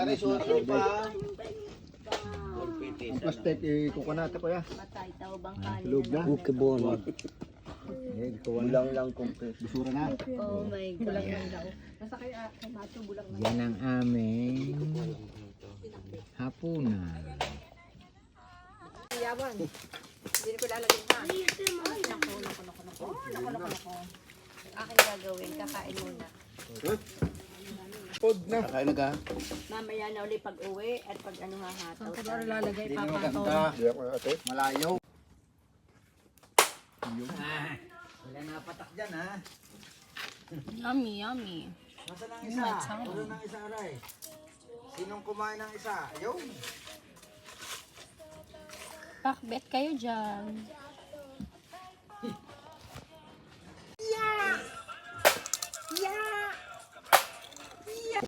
Pare, suot pa. Ang plastic, ikuha natin kuya. Patay, tao bang kanin Loob na. Okay, bon. Bulang lang kumpres. Busura na. Oh my God. Yan ang aming hapunan. Yawan. Hindi ko lalagyan ha. Ay, naku. Aking gagawin, kakain muna. Pod na. Kakain na ka? Mamaya na ulit pag uwi at pag ano hahataw. Saan ko lalagay Hindi pa mo pa maganda. Hindi ako ate. Malayo. Wala na patak dyan, ha? Yummy, yummy. Nasaan ang isa? Puro ng isa, aray. Sinong kumain ng isa? Yung. Pakbet kayo dyan.